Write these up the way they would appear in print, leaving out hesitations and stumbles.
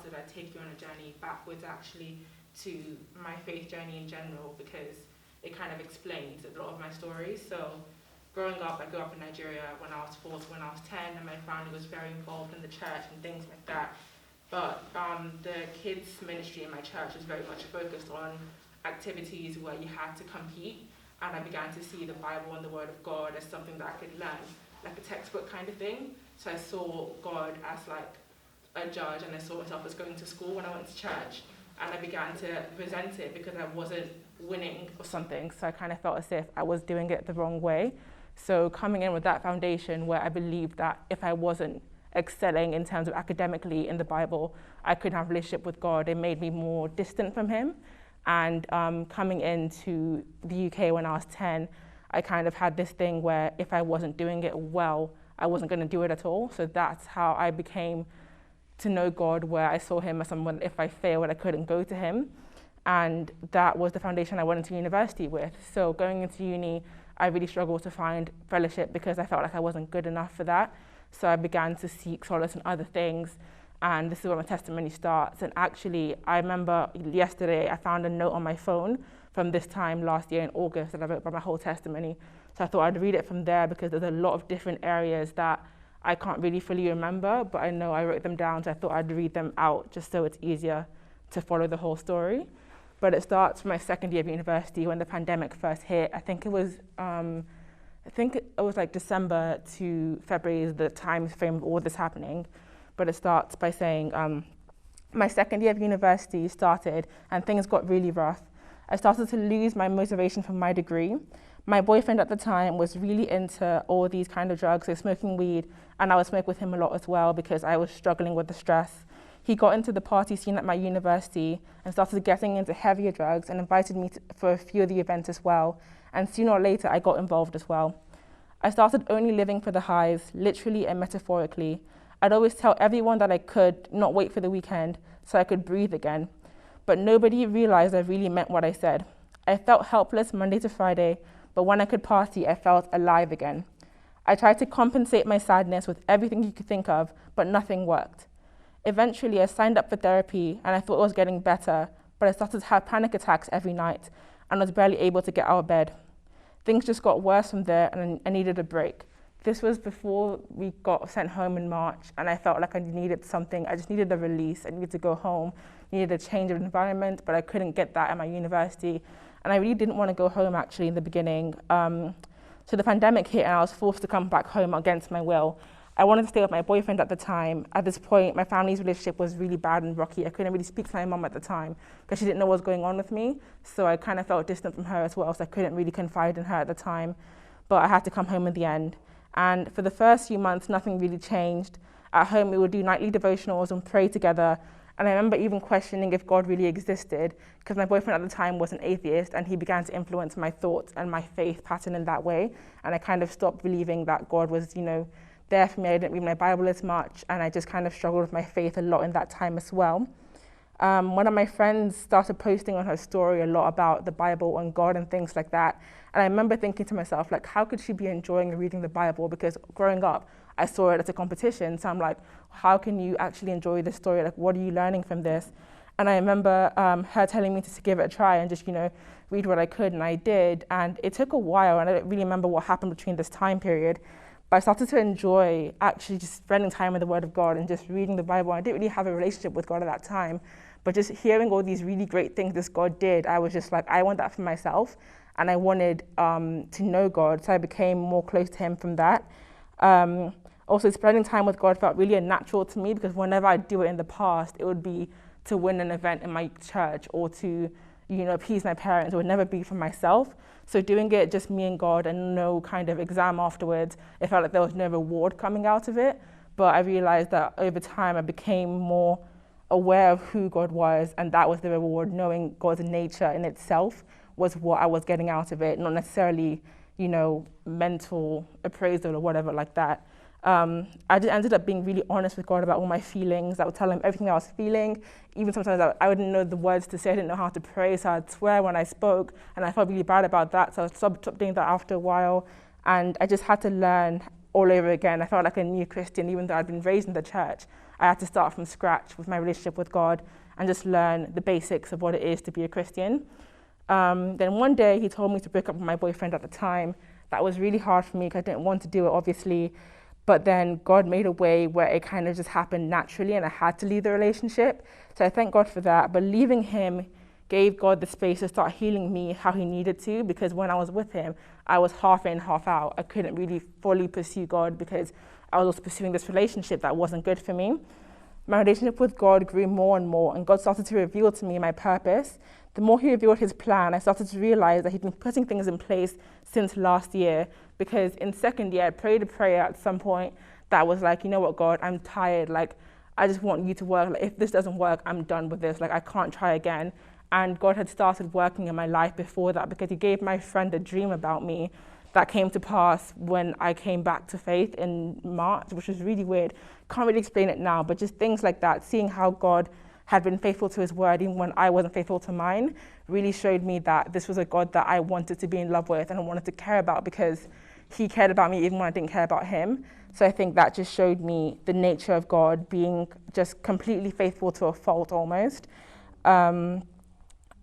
started, I'd take you on a journey backwards actually to my faith journey in general, because it kind of explains a lot of my stories. So growing up, I grew up in Nigeria when I was 4 to when I was 10, and my family was very involved in the church and things like that. But the kids ministry in my church was very much focused on activities where you had to compete, and I began to see the Bible and the Word of God as something that I could learn, like a textbook kind of thing. So I saw God as like a judge, and I saw myself as going to school when I went to church, and I began to resent it because I wasn't winning or something. So I kind of felt as if I was doing it the wrong way. So coming in with that foundation where I believed that if I wasn't excelling in terms of academically in the Bible, I couldn't have a relationship with God, it made me more distant from him. And coming into the UK when I was 10, I kind of had this thing where if I wasn't doing it well, I wasn't going to do it at all. So that's how I became to know God, where I saw him as someone, if I failed, I couldn't go to him. And that was the foundation I went into university with. So going into uni, I really struggled to find fellowship because I felt like I wasn't good enough for that. So I began to seek solace in other things. And this is where my testimony starts. And actually, I remember yesterday, I found a note on my phone from this time last year in August that I wrote about my whole testimony. So I thought I'd read it from there because there's a lot of different areas that I can't really fully remember, but I know I wrote them down, so I thought I'd read them out just so it's easier to follow the whole story. But it starts from my second year of university when the pandemic first hit. I think it was like December to February is the time frame of all this happening. But it starts by saying my second year of university started and things got really rough. I started to lose my motivation for my degree. My boyfriend at the time was really into all these kind of drugs, so smoking weed, and I would smoke with him a lot as well because I was struggling with the stress. He got into the party scene at my university and started getting into heavier drugs and invited me for a few of the events as well. And sooner or later, I got involved as well. I started only living for the highs, literally and metaphorically. I'd always tell everyone that I could not wait for the weekend so I could breathe again. But nobody realized I really meant what I said. I felt helpless Monday to Friday, but when I could party, I felt alive again. I tried to compensate my sadness with everything you could think of, but nothing worked. Eventually, I signed up for therapy and I thought it was getting better, but I started to have panic attacks every night and was barely able to get out of bed. Things just got worse from there and I needed a break. This was before we got sent home in March, and I felt like I needed something. I just needed a release. I needed to go home, needed a change of environment, but I couldn't get that at my university. And I really didn't want to go home actually in the beginning. So the pandemic hit and I was forced to come back home against my will. I wanted to stay with my boyfriend at the time. At this point, my family's relationship was really bad and rocky. I couldn't really speak to my mum at the time because she didn't know what was going on with me. So I kind of felt distant from her as well, so I couldn't really confide in her at the time. But I had to come home in the end. And for the first few months, nothing really changed. At home, we would do nightly devotionals and pray together. And I remember even questioning if God really existed, because my boyfriend at the time was an atheist, and he began to influence my thoughts and my faith pattern in that way. And I kind of stopped believing that God was, there for me. I didn't read my Bible as much, and I just kind of struggled with my faith a lot in that time as well. One of my friends started posting on her story a lot about the Bible and God and things like that. And I remember thinking to myself, like, how could she be enjoying reading the Bible? Because growing up, I saw it as a competition. So I'm like, how can you actually enjoy this story? Like, what are you learning from this? And I remember her telling me to give it a try and just, read what I could. And I did. And it took a while. And I don't really remember what happened between this time period. But I started to enjoy actually just spending time with the Word of God and just reading the Bible. I didn't really have a relationship with God at that time. But just hearing all these really great things this God did, I was just like, I want that for myself. And I wanted to know God. So I became more close to him from that. Also, spending time with God felt really unnatural to me because whenever I do it in the past, it would be to win an event in my church or to, appease my parents. It would never be for myself. So doing it just me and God and no kind of exam afterwards, it felt like there was no reward coming out of it. But I realized that over time, I became more aware of who God was, and that was the reward. Knowing God's nature in itself was what I was getting out of it, not necessarily, mental appraisal or whatever like that. I just ended up being really honest with God about all my feelings. I would tell him everything I was feeling. Even sometimes I wouldn't know the words to say. I didn't know how to pray, so I'd swear when I spoke, and I felt really bad about that. So I stopped doing that after a while, and I just had to learn all over again. I felt like a new Christian, even though I'd been raised in the church. I had to start from scratch with my relationship with God and just learn the basics of what it is to be a Christian. Then one day he told me to break up with my boyfriend at the time. That was really hard for me because I didn't want to do it, obviously. But then God made a way where it kind of just happened naturally and I had to leave the relationship. So I thank God for that. But leaving him gave God the space to start healing me how he needed to, because when I was with him, I was half in, half out. I couldn't really fully pursue God because I was also pursuing this relationship that wasn't good for me. My relationship with God grew more and more, and God started to reveal to me my purpose. The more he revealed his plan, I started to realize that he'd been putting things in place since last year, because in second year, I prayed a prayer at some point that was like, you know what, God, I'm tired. Like, I just want you to work. Like, if this doesn't work, I'm done with this. Like, I can't try again. And God had started working in my life before that, because he gave my friend a dream about me that came to pass when I came back to faith in March, which was really weird. Can't really explain it now, but just things like that, seeing how God had been faithful to his word even when I wasn't faithful to mine, really showed me that this was a God that I wanted to be in love with and I wanted to care about, because he cared about me even when I didn't care about him. So I think that just showed me the nature of God being just completely faithful to a fault almost.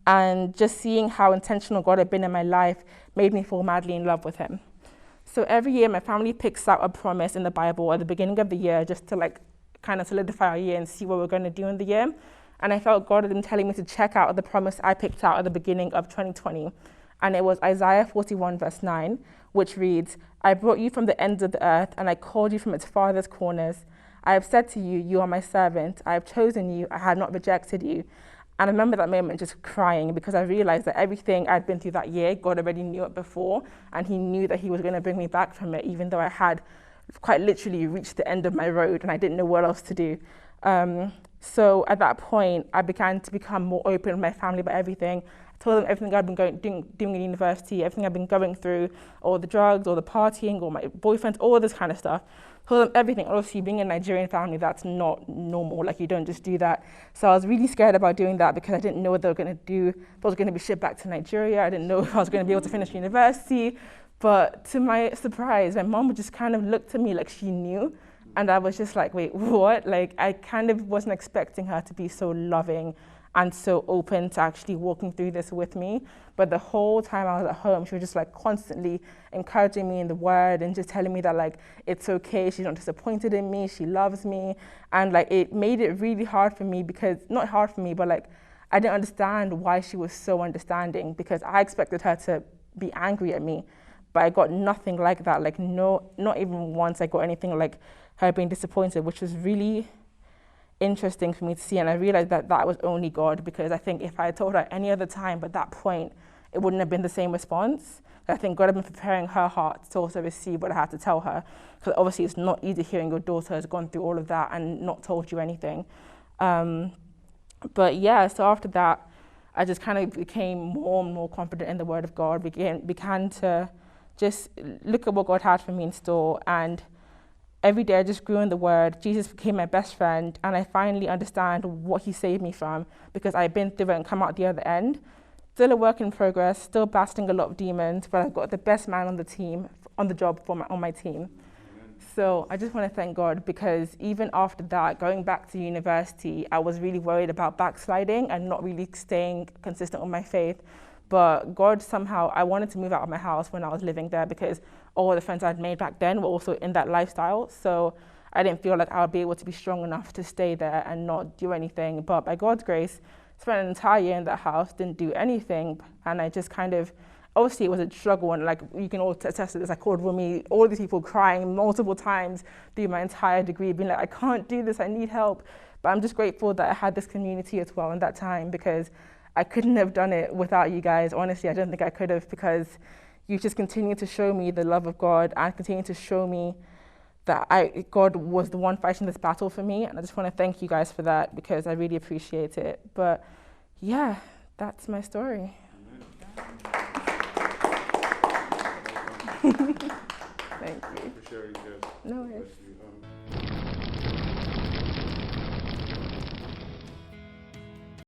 And just seeing how intentional God had been in my life made me fall madly in love with him. So every year my family picks out a promise in the Bible at the beginning of the year just to like kind of solidify our year and see what we're going to do in the year. And I felt God had been telling me to check out the promise I picked out at the beginning of 2020. And it was Isaiah 41 verse 9, which reads, I brought you from the ends of the earth and I called you from its farthest corners. I have said to you, you are my servant. I have chosen you. I have not rejected you. And I remember that moment just crying, because I realized that everything I'd been through that year, God already knew it before, and he knew that he was going to bring me back from it, even though I had quite literally reached the end of my road and I didn't know what else to do. So at that point, I began to become more open with my family about everything. I told them everything I'd been doing in university, everything I'd been going through, all the drugs, all the partying, all my boyfriends, all this kind of stuff. Told them everything. Obviously, being a Nigerian family, that's not normal. Like, you don't just do that. So I was really scared about doing that because I didn't know what they were going to do. If I was going to be shipped back to Nigeria, I didn't know if I was going to be able to finish university. But to my surprise, my mom would just kind of look at me like she knew. And I was just like, wait, what? Like, I kind of wasn't expecting her to be so loving and so open to actually walking through this with me. But the whole time I was at home, she was just like constantly encouraging me in the word and just telling me that like, it's okay, she's not disappointed in me, she loves me. And like, it made it really hard for me because, not hard for me, but like, I didn't understand why she was so understanding, because I expected her to be angry at me, but I got nothing like that. Like, no, not even once I got anything like her being disappointed, which was really interesting for me to see. And I realized that that was only God, because I think if I had told her any other time at that point, it wouldn't have been the same response. I think God had been preparing her heart to also receive what I had to tell her, because obviously it's not easy hearing your daughter has gone through all of that and not told you anything. But yeah, so after that, I just kind of became more and more confident in the word of God, began to just look at what God had for me in store. And every day I just grew in the word. Jesus became my best friend, and I finally understand what he saved me from, because I've been through it and come out the other end. Still a work in progress, still battling a lot of demons, but I've got the best man on the team, on the job on my team. Amen. So I just want to thank God, because even after that, going back to university, I was really worried about backsliding and not really staying consistent with my faith. But God somehow, I wanted to move out of my house when I was living there, because all the friends I'd made back then were also in that lifestyle. So I didn't feel like I would be able to be strong enough to stay there and not do anything. But by God's grace, spent an entire year in that house, didn't do anything. And I just kind of, obviously it was a struggle, and like you can all attest to this, I called Rumi, all these people crying multiple times through my entire degree, being like, I can't do this, I need help. But I'm just grateful that I had this community as well in that time, because I couldn't have done it without you guys. Honestly, I don't think I could have, because you just continue to show me the love of God and continue to show me that God was the one fighting this battle for me. And I just want to thank you guys for that, because I really appreciate it. But yeah, that's my story. Thank you. For sharing, Jess. No worries.